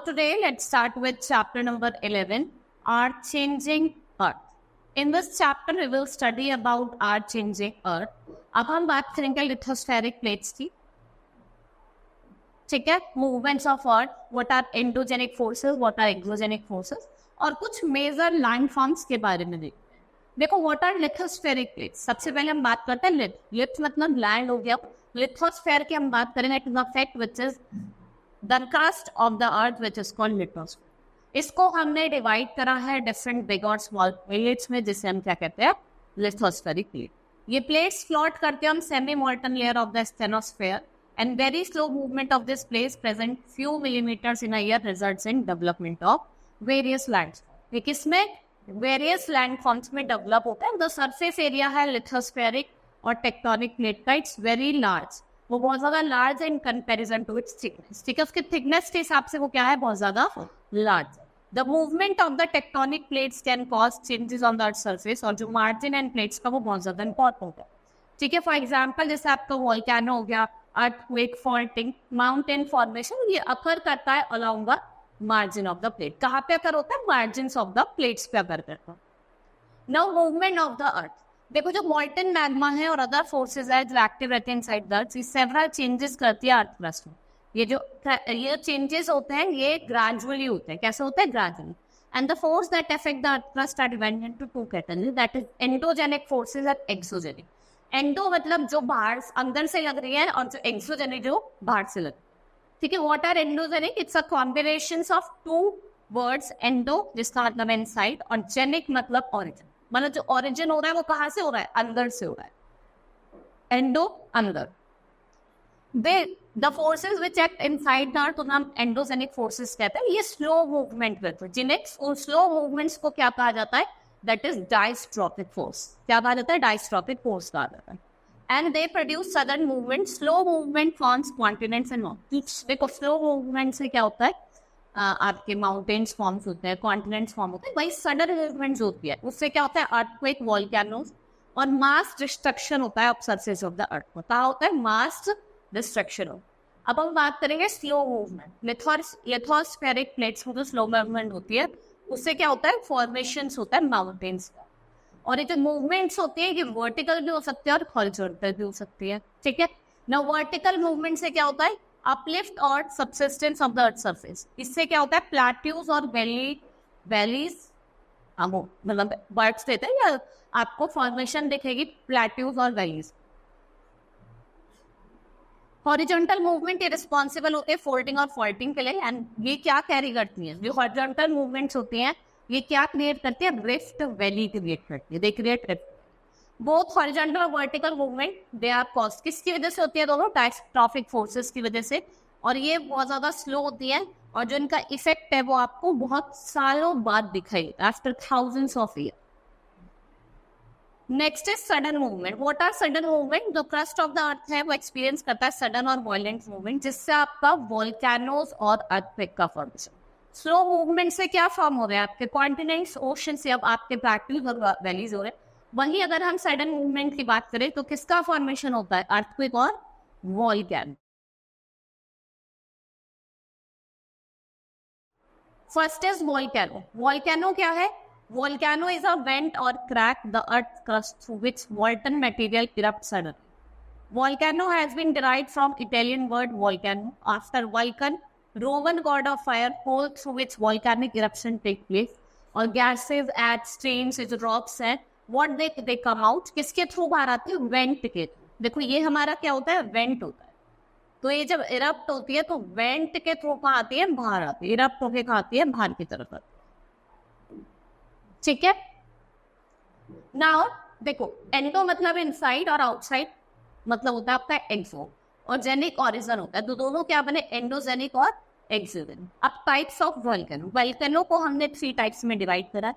today let's start with chapter number 11, Earth Changing Earth. In this chapter we will study about Earth Changing Earth. अब हम बात करेंगे lithospheric plates की, ठीक है, movements of earth, what are endogenic forces, what are exogenic forces, और कुछ major land forms के बारे में देखो व्हाट आर लिथोस्फेरिक प्लेट्स। सबसे पहले हम बात करते हैं लिथ मतलब लैंड हो गया। लिथोस्फेयर की हम बात करेंगे, it is the fact which is the crust of the earth which is called lithosphere. इसको हमने डिवाइड करा है डिफरेंट बिग और स्मॉल प्लेट्स में, जिसे हम क्या कहते हैं, लिथोस्फेरिक प्लेट। ये प्लेट्स फ्लोट करते हैं हम semi molten layer of the asthenosphere, and very slow movement of this place present few millimeters in a year results in development of various lands। ये किसमें, various landforms में develop होता है। the surface area है lithospheric और tectonic plate का, it's very large, वो बहुत ज्यादा लार्ज है in comparison to its thickness. ठीक है, उसके थिकनेस के हिसाब से वो क्या है, बहुत ज्यादा large. The movement of the tectonic plates can cause changes on the earth surface, और जो मार्जिन एंड प्लेट्स का वो बहुत ज्यादा इंपॉर्टेंट है। ठीक है, फॉर एग्जाम्पल जैसे आपका वोल्केनो हो गया, earthquake, faulting, mountain formation, ये अकर करता है along the margin of the plate। कहाँ पे अकर होता है, margins of the plates पे अकर करता है। Now movement of the earth, देखो जो molten magma है और other forces है जो active रहते हैं inside the earth, ये several changes करती है earth crust में। ये changes होते हैं, ये gradually होते हैं। कैसे होते हैं, gradually। And the force that affect the earth crust are divided into two categories, that is endogenic forces and exogenic। Endo मतलब जो बाहर अंदर से लग रही है, और जो एक्सोजेनिक जो बाहर से लग रही है। ठीक है, what are endogenic, it's a combinations of two words, endo जिसका मतलब इनसाइड और जेनिक मतलब ओरिजिन, मतलब जो ओरिजिन हो रहा है वो कहाँ से हो रहा है, अंदर से हो रहा है। एंडो अंदर, the forces which act inside the earth हम एंडोजेनिक फोर्सेस कहते हैं। ये स्लो मूवमेंट करते हैं, जिन्हें स्लो मूवमेंट्स को क्या कहा जाता है, that is diastrophic force। क्या कहा जाता है, diastrophic force कहा जाता है। and they produce sudden movement, slow movement forms continents and mountains। देखो slow movement से क्या होता है, आपके mountains forms होते हैं, continents form होते हैं। वही sudden movements होती है, उससे क्या होता है, earthquake, volcanoes और mass destruction होता है surface of the earth। क्या होता है, mass destruction। अब हम बात करेंगे स्लो मूवमेंट। लिथोस्फेरिक प्लेट्स में जो स्लो मूवमेंट होती है उससे क्या होता है, फॉर्मेशंस होता है माउंटेन्स का। और ये जो मूवमेंट्स होती है ये वर्टिकल भी हो सकती है और हॉरिजॉन्टल भी हो सकती है। ठीक है ना, वर्टिकल मूवमेंट से क्या होता है, अपलिफ्ट और subsistence of the earth surface. इससे क्या होता है, प्लेट्यूज और वैलीज मतलब बर्ड्स देते हैं, या आपको फॉर्मेशन दिखेगी प्लेट्यूज और वैलीज। हॉरिजॉन्टल मूवमेंट ये रिस्पॉन्सिबल होते हैं फोल्डिंग और फॉल्टिंग के लिए। एंड ये क्या कैरी करती हैं, जो हॉरिजॉन्टल मूवमेंट्स होती हैं ये क्या क्रिएट करती है, रिफ्ट वैली क्रिएट करती है। They create rift. Both horizontal और vertical movement they are cause, किसकी वजह से होती है, दोनों डायस्ट्रॉफिक फोर्सेस की वजह से। और ये बहुत ज्यादा स्लो होती है, और जो इनका इफेक्ट है वो आपको बहुत सालों बाद दिखाई, after thousands of year. Next is sudden movement. What are sudden movement, जो क्रस्ट ऑफ द अर्थ है वो एक्सपीरियंस करता है सडन और वायलेंट मूवमेंट, जिससे आपका वोल्केनोज और अर्थक्वेक का फॉर्मेशन। स्लो मूवमेंट से क्या फॉर्म हो रहा है, आपके कॉन्टिनेंट्स, ओशन से अब आपके प्लेट्यूज और वैलीज हो रहे हैं। वहीं अगर हम सडन मूवमेंट की बात करें तो किसका फॉर्मेशन होता है, अर्थक्वेक और volcano. First is volcano. Volcano क्या है, volcano is a vent or crack the earth crust through which molten material erupts suddenly. Volcano has been derived from Italian word volcano, after Vulcan, Roman god of fire, hole through which volcanic eruption take place, और gases at streams जो rocks हैं what they come out, किसके through बाहर आते हैं, went के through. देखो ये हमारा क्या होता है, वेंट होता है। तो ये जब इरप्ट होती है तो वेंट के थ्रू कहाँ आती है, बाहर आती है, इरप्ट होके कहाँ आती है, बाहर की तरफ आती है। ठीक है, नाउ देखो एंडो मतलब इनसाइड और आउटसाइड मतलब होता है आपका एक्सो, और जेनिक ओरिजिन होता है। तो दोनों क्या बने, एंडोजेनिक और एक्सोजेनिक। अब टाइप्स ऑफ वोल्केनो, वोल्केनो को हमने 3 टाइप्स में डिवाइड करा।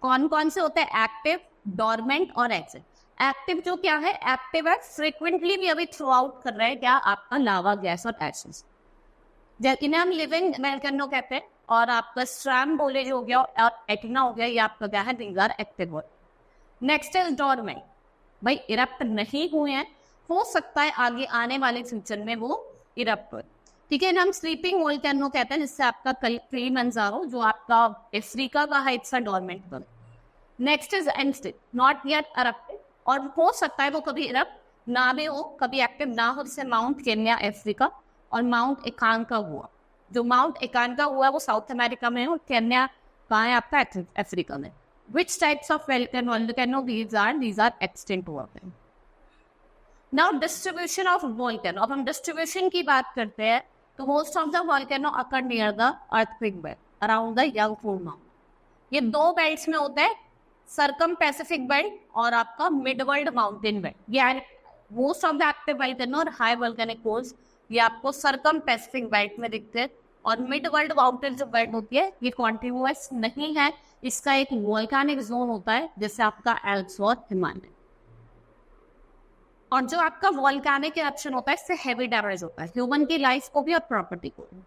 कौन कौन से होते हैं, एक्टिव, डोरमेंट और एक्सिट। एक्टिव जो क्या है, एक्टिव है, फ्रिक्वेंटली भी अभी थ्रू आउट कर रहे हैं क्या, आपका लावा, गैस और एशेस, इन्हें हम लिविंग वोल्केनो कहते हैं। और आपका स्ट्रैम्बोले जो हो गया और एटिना हो गया, ये आपका क्या है, these are active word. Next is dormant, भाई इरप्ट नहीं हुए हैं, हो सकता है आगे आने वाले फ्यूचर में वो इरप्ट हो। ठीक है, हम स्लीपिंग वोल्केनो कहते हैं, जिससे आपका किलिमंजारो जो आपका अफ्रीका का है, it's a dormant world. Next is and still, not yet erupted, और हो सकता है वो कभी इरप्ट ना भी हो, कभी एक्टिव ना हो, जैसे माउंट केन्या अफ्रीका और माउंट एकांका हुआ। जो माउंट एकांका हुआ वो साउथ अमेरिका में है और केन्या कहाँ है आपका अफ्रीका में। Which types of volcano these are extinct volcano। Now distribution of volcano, अब हम डिस्ट्रीब्यूशन की बात करते हैं तो most of the volcano occur near the earthquake belt around the young fold mountain. ये दो बेल्ट्स में होता है, सर्कम पैसिफिक बेल्ट और आपका मिड वर्ल्ड माउंटेन बेल्ट। ये most of the active volcano और हाई वोल्केनिक कोर्स ये आपको सर्कम पैसिफिक बेल्ट में दिखते हैं, और मिड वर्ल्ड माउंटेन जो बेल्ट होती है ये कॉन्टिन्यूअस नहीं है, इसका एक वोल्केनिक जोन होता है जैसे आपका एल्प्स और हिमालय। और जो आपका वोल्केनिक इरप्शन होता है इससे हेवी डैमेज होता है ह्यूमन की लाइफ को भी और प्रॉपर्टी को भी।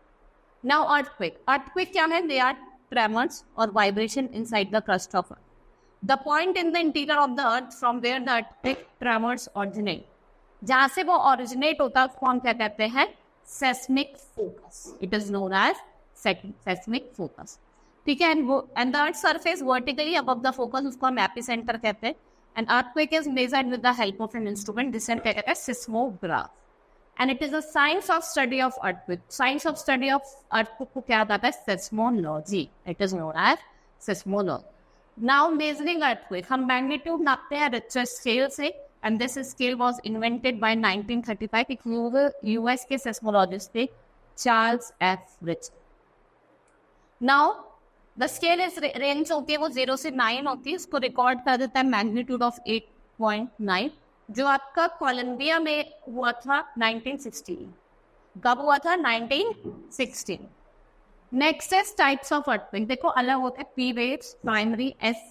नाउ अर्थक्वेक क्या है? दे आर ट्रेमर्स और vibration inside the crust of earth, the point in the interior of the earth from where the earthquake tremors originate, जहां से वो ओरिजिनेट होता है उसको हम क्या कहते हैं? Seismic focus. It is known as seismic focus. ठीक है, and the earth surface vertically above the focus, उसको हम एपिसेंटर कहते हैं। An earthquake is measured with the help of an instrument, जिसे कहते हैं seismograph, and it is a science of study of earthquake. Science of study of earthquake को क्या कहता है? Seismology. It is known as seismology. Now measuring earthquake, हम magnitude नापते हैं Richter scale से, and this scale was invented by 1935 एक US के seismologist थे Charles F. Richter. Now the scale is range होती है वो 0 से 9 होती है, इसको रिकॉर्ड कर देता है मैग्नीट्यूड ऑफ 8.9, जो आपका कोलंबिया में हुआ था 1916। कब हुआ था? 1916। Next is types of earthquake. देखो अलग होते हैं, P waves, primary, S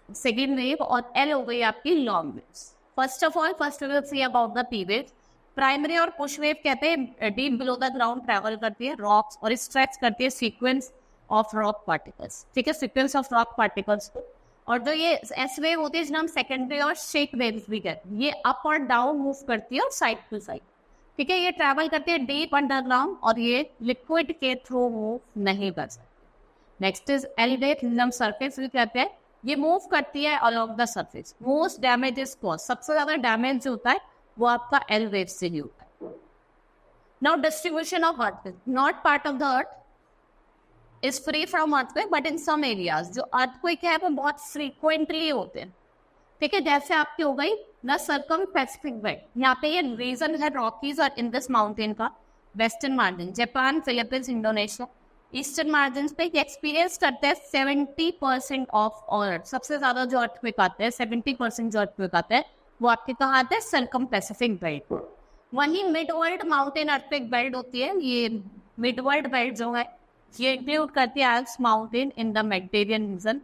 second wave, और एल हो गई आपकी long waves. First we will see about the P wave. Primary और पुश वेव कहते हैं deep below the ground travel करती है रॉक्स और स्ट्रेच करती है सीक्वेंस ऑफ रॉक पार्टिकल्स। ठीक है, सीक्वेंस ऑफ रॉक पार्टिकल्स को। और जो ये एस वेव होती है जिन्हें हम सेकेंडरी और शेक वेव्स भी कहते हैं, ये अप और डाउन मूव करती है और साइड टू साइड। ठीक है, ये ट्रैवल करती है डीप अंडरग्राउंड और ये लिक्विड के थ्रू मूव नहीं कर सकती। नेक्स्ट इज एल वेव, जिन्हें हम सरफेस भी कहते हैं, ये मूव करती है along the surface. Most damage is cause, सबसे ज्यादा डैमेज जो होता है वो आपका एल वेव से ही होता है। Now distribution of earthquake, not part of the earth is free from earthquake, but in some areas जो earthquake है वो बहुत frequently होते हैं। ठीक है, जैसे आपकी हो गई ना सर्कम पैसिफिक बेल्ट, यहाँ पे ये रीजन है रॉकीज और इंडस माउंटेन का। Western margin Japan, Philippines, Indonesia. Eastern margin पे एक्सपीरियंस करते हैं 70% ऑफ अर्थ। सबसे ज्यादा जो earthquake आते हैं 70% जो earthquake आते हैं वो आपके कहाँ आते हैं? Circum Pacific belt. वहीं mid world mountain earthquake belt होती है, ये मिड वर्ल्ड बेल्ट जो है ये इंक्लूड करती है Alps mountain in the Mediterranean region,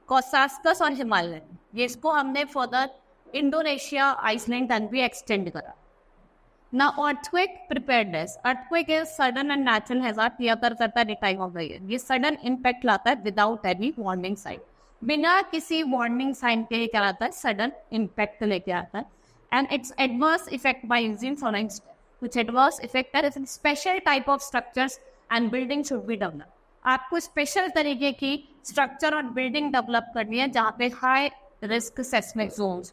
Caucasus और हिमालय। ये इसको हमने फर्दर इंडोनेशिया, आइसलैंड तक भी एक्सटेंड करा। ना earthquake preparedness, earthquake is sudden and natural hazard, ये अकर करता है any time of the year. ये सडन इम्पैक्ट लाता है विदाउट एनी वार्निंग साइन, बिना किसी वार्निंग साइन के क्या आता है? सडन इम्पैक्ट लेके आता है। And it's adverse effect by using following कुछ एडवर्स इफेक्ट है, special type of structures and building should be develop. आपको स्पेशल तरीके की स्ट्रक्चर और बिल्डिंग डेवलप करनी है जहाँ पे high risk seismic zones.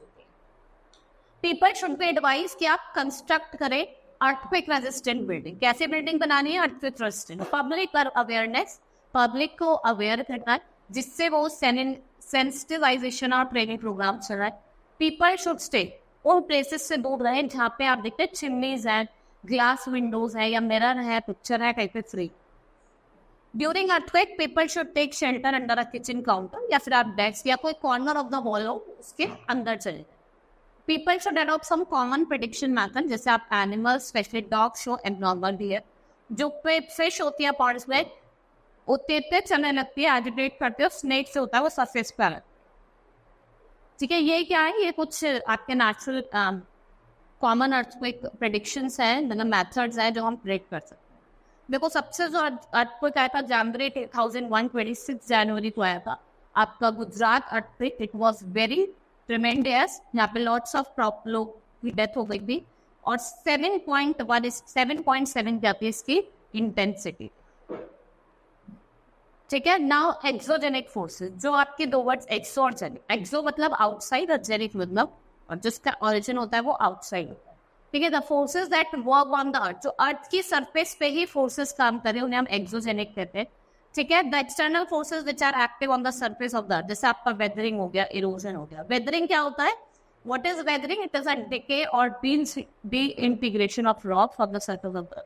People should be advise कि आप कंस्ट्रक्ट करें अर्थक्वेक रेजिस्टेंट बिल्डिंग। कैसे बिल्डिंग बनानी है? Earthquake resistant. Public awareness, public को अवेयर करना है जिससे वो सेंसिटाइजेशन और ट्रेनिंग प्रोग्राम चल रहा है। पीपल शुड स्टे उन प्लेसेस से दूर रहे जहाँ पे आप देखते हैं चिमनीज हैं, ग्लास विंडोज है या मिरर है, पिक्चर है कहीं पे free. During earthquake people should take shelter under a kitchen counter, या फिर आप डेस्क या कोई कॉर्नर ऑफ द वॉल हो उसके अंदर चले जाए। People should adopt some common prediction method, जैसे आप animals specially dog show abnormal deer, जो फिश होती है पॉन्ड्स में उतने चलने लगती है, एजिटेट करते हो, स्नेक से होता है वो सरफेस पे आना। ठीक है, ये क्या है? ये कुछ आपके नेचुरल कॉमन अर्थक्वेक प्रेडिक्शंस हैं, मतलब मेथड्स हैं जो हम प्रेडिक्ट कर सकते हैं। देखो सबसे जो अर्थक्वेक आया था जनवरी 2001, 26 जनवरी को आया था आपका Gujarat earthquake. It was very tremendous, यहाँ पे लॉट्स ऑफ लोग की डेथ हो गई थी और 7.7 जाती है इसकी इंटेंसिटी। ठीक है। नाउ एक्सोजेनिक फोर्सेस, जो आपके दो वर्ड्स एक्सो और जेनिक। एक्सो मतलब आउटसाइड और जेनिक मतलब, और जिसका ऑरिजिन होता है वो आउटसाइड होता है। ठीक है। The forces that work on the अर्थ, जो अर्थ की सरफेस पे ही फोर्सेस काम कर रहे हैं उन्हें हम एक्सोजेनिक कहते हैं। ठीक है। The external forces which are active on the surface of the earth, जैसे आपका वेदरिंग हो गया, इरोजन हो गया। वेदरिंग क्या होता है? What is weathering? It is a decay और disintegration of rock from the surface of the earth.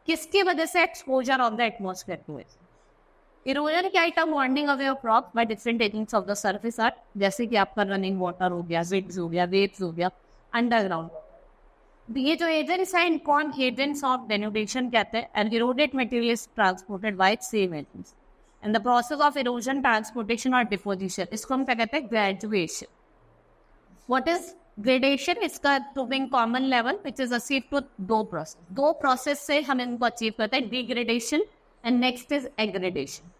किसकी वजह से? Exposure of the atmosphere to it. Erosion क्या आइटम? Wearing away of rock by different agents of the surface earth, जैसे कि आपका running water हो गया, विंड्स हो गया, वेव्स हो गया, अंडरग्राउंड। ये जो एजेंट्स हैं इनको हम एजेंट्स ऑफ डेनुडेशन कहते हैं। And eroded material is transported by same agents and the process of erosion, transportation और डिपोजिशन, इसको हम क्या कहते हैं? ग्रेजुएशन। What is gradation? इसका proving common level which is achieve to दो प्रोसेस से हम इनको अचीव करते हैं, degradation and next is aggradation.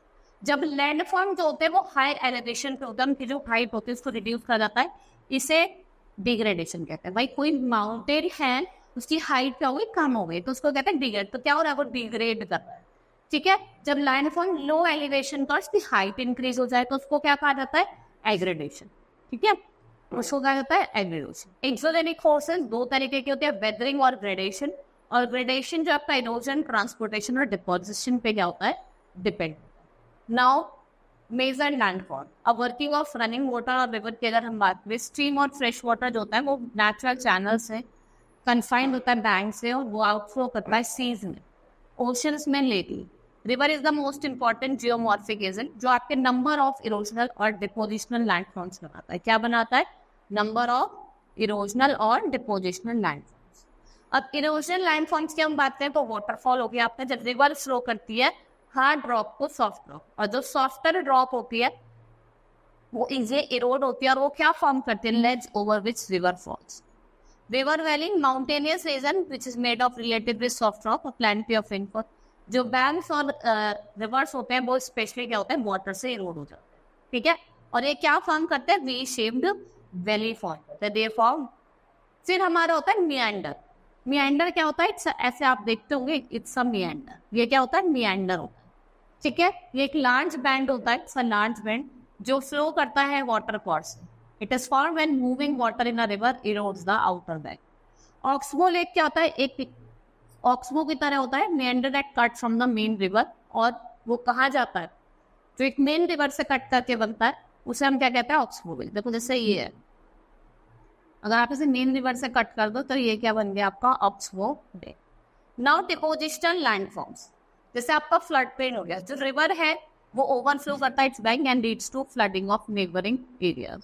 जब लैंडफॉर्म जो होते हैं वो हाई एलिवेशन पे होता है, उनकी जो हाइट होती है उसको रिड्यूस करा जाता है, इसे डिग्रेडेशन कहते हैं। भाई कोई माउंटेन है, उसकी हाइट क्या हो गई? कम हो गई, तो उसको कहते हैं डिग्रेड। तो क्या हो रहा है? वो डिग्रेड कर रहा है। ठीक है। जब लैंडफॉर्म लो एलिवेशन का उसकी हाइट इंक्रीज हो जाए तो उसको क्या कहा जाता है? एग्रेडेशन। ठीक है। उसको कहा जाता है एग्रेडेशन। एक्सोजेनिक फोर्सेस दो तरीके के होते हैं, वेदरिंग और ग्रेडेशन। और ग्रेडेशन जो आपका इरोजन, ट्रांसपोर्टेशन और डिपोजिशन पे क्या होता है? डिपेंड। Now major landfall. अब वर्किंग ऑफ रनिंग वाटर और रिवर की अगर हम बात करें, स्ट्रीम और फ्रेश वाटर जो होता है वो नेचुरल चैनल से कन्फाइंड होता है, बैंक से, और वो आउटफ्लो करता है सीज में, ओशंस में लेती। River is the most important geomorphic agent, जो आपके नंबर ऑफ इरोजनल और डिपोजिशनल लैंडफॉर्म्स बनाता है। क्या बनाता है? नंबर ऑफ इरोजनल और डिपोजिशनल लैंडफॉर्म्स। अब इरोजनल लैंडफॉर्म्स की हम बात करें तो वाटरफॉल हो गया आपने, जब रिवर फ्लो करती है हार्ड ड्रॉप को सॉफ्ट ड्रॉप, और जो सॉफ्टर ड्रॉप होती है वो इजी इरोड होती है, और वो क्या फॉर्म करते हैं? Leads over which river false. River valley mountainous region which is made of relatively soft rock और प्लेंटी ऑफ रेनफॉल। जो बैंक्स और रिवर्स होते हैं वो स्पेशली क्या होते हैं? वाटर से इरोड हो जाते हैं। ठीक है। और ये क्या फॉर्म करते हैं? वी शेप्ड वैली फॉर्म करते हैं, दे फॉर्म। फिर हमारा होता है मियांडर। मियांडर क्या होता है? ऐसे आप देखते होंगे, इट्स अ मियांडर। ये क्या होता है? मियांडर होता है। ठीक है। ये एक लार्ज बैंड होता है, इट्स अ लार्ज बैंड जो फ्लो करता है वाटर कॉर्ड से। It is form when moving water in a river erodes the outer bank. Oxbow lake क्या होता है? एक ऑक्सबो की तरह होता है, meander that cut from the main river, और वो कहा जाता है जो एक मेन रिवर से कट करके बनता है उसे हम क्या कहते हैं? Oxbow lake. देखो जैसे ये है, अगर आप इसे मेन रिवर से कट कर दो तो ये क्या बन गया? आपका oxbow lake. Now depositional landforms, जैसे आपका फ्लड प्लेन हो गया, जो रिवर है वो ओवरफ्लो करता है its bank and leads to flooding of neighbouring areas.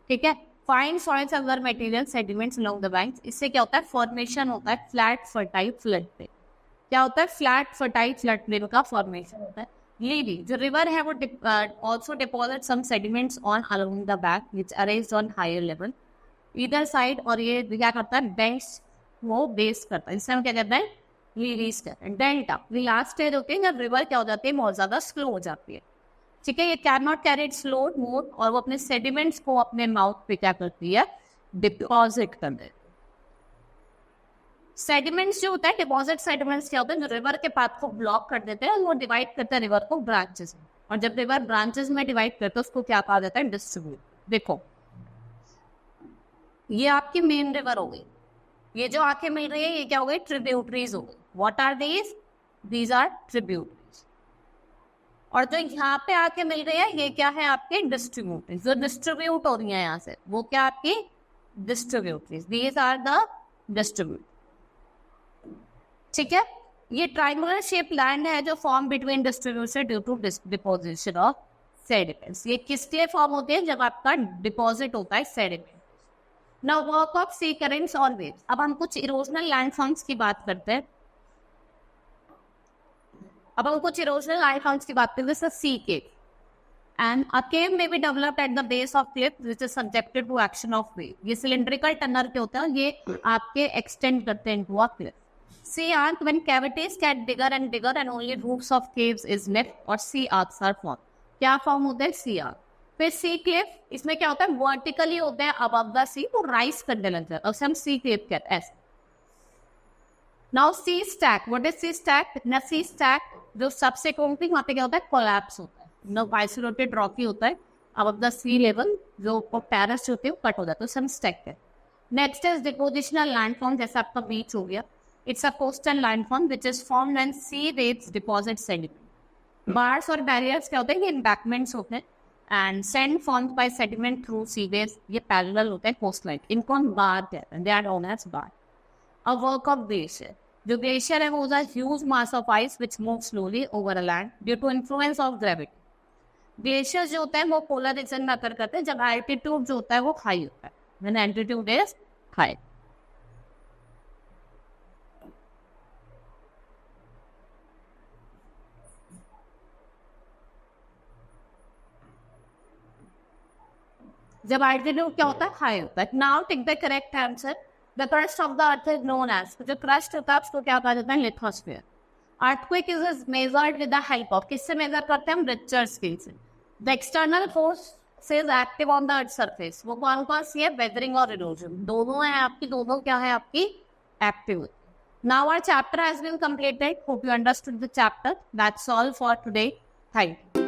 ठीक है। Fine soils other material sediments along the banks, इससे क्या होता है? फॉर्मेशन होता है फ्लैट फर्टाइल फ्लड प्लेन। क्या होता है? फ्लैट फर्टाइल फ्लड प्लेन का फॉर्मेशन होता है। लीवी, जो रिवर है वो also deposit some sediments on along the bank which are raised on higher level इधर साइड, और ये क्या करता है? बैंक्स वो बेस करता है, इससे हम क्या कहते हैं? रिलीज करते हैं। डेल्टा, लास्ट स्टेज होती है जब रिवर क्या हो जाती है? बहुत ज्यादा स्लो हो जाती है। ठीक है। ये can not carry its load more, और वो अपने सेडिमेंट्स को अपने माउथ पे क्या करती है? डिपॉजिट कर देती है। सेडिमेंट्स जो होता है, डिपॉजिट सेडिमेंट्स क्या होते हैं? जो रिवर के पाथ को ब्लॉक कर देते हैं, वो डिवाइड करते हैं रिवर को ब्रांचेस में, और जब रिवर ब्रांचेस में डिवाइड करते हैं उसको क्या कहा जाता है? डिस्ट्रीब्यूट। देखो ये आपकी मेन रिवर हो गई, ये जो आके मिल रही है ये क्या हो गई? ट्रिब्यूटरीज हो गई। What are these? These are tributaries. और जो यहाँ पे आके मिल रही है ये क्या है? आपके डिस्ट्रीब्यूटरीज। जो डिस्ट्रीब्यूट हो रही है यहाँ से वो क्या? आपकी distributaries. These are the distribute. ठीक है। ये ट्रायंगुलर शेप लैंड है जो form between distribution due to deposition of sediments. ये किस लिए फॉर्म होते हैं? जब आपका डिपॉजिट होता है sediment. Now work of sea currents और वेव्स। अब हम कुछ इरोजनल लैंडफॉर्म्स की बात करते हैं। अब हम कुछ इरोजनल लैंडफॉर्म्स की बात करते हैं, जैसे सी केव। एंड अ केव में be developed at the base of cliff which is subjected to action of wave. ये सिलिंड्रिकल टनल के होते हैं, ये आपके एक्सटेंड करते हैं into a cliff. Sea arc, when cavities get bigger and bigger and only roofs of caves is left, और sea arcs are formed. क्या फॉर्म होता है? sea arc। फिर सी क्लिफ, इसमें क्या होता है? वर्टिकली होता है अबव द सी, वो राइज करने लगता है, उसे हम सी क्लिफ कहते हैं। ऐसे now sea stack, what is sea stack? ना सी स्टैक जो सबसे कॉम्पिंग, वहाँ पे क्या होता है? कोलैप्स होता है, ना आइसोलेटेड रॉकी होता है, अब द सी लेवल जो टेरेस होते हैं कट हो जाता है, सम स्टैक है। नेक्स्ट इज डिपोजिशनल लैंडफॉर्म, जैसे आपका बीच हो गया, it's a coastal landform which is formed when sea waves deposit sediment. Bars और बैरियर्स क्या होते हैं? ये एम्बैंकमेंट्स होते हैं and sand formed by sediment through sea waves, ये पैरेलल होते हैं कोस्ट लाइन, इनको हम बार कहते हैं, they are known as bar. A work of glacier, जो ग्लेशियर है वो huge mass of ice which move slowly over a land due to influence of gravity. Glacier जो होता है वो पोलर रीजन में अकर करते हैं जब एल्टीट्यूड जो होता है वो हाई होता है, व्हेन एल्टीट्यूड इज हाई। जब एल्टीट्यूड क्या होता है? हाई होता है। Now take the correct answer. The crust of the earth is known as, जो क्रस्ट होता है उसको क्या कहा जाता है? Lithosphere. Earthquake is measured with the help of, किससे मेजर करते हैं हम? रिचर स्केल से। The external force is active on the earth surface, वो कौन कौन सी है? वेदरिंग और इरोजन, दोनों है आपकी, दोनों क्या है आपकी? Active. Now our chapter has been completed, hope you understood the chapter. That's all for today, thank you.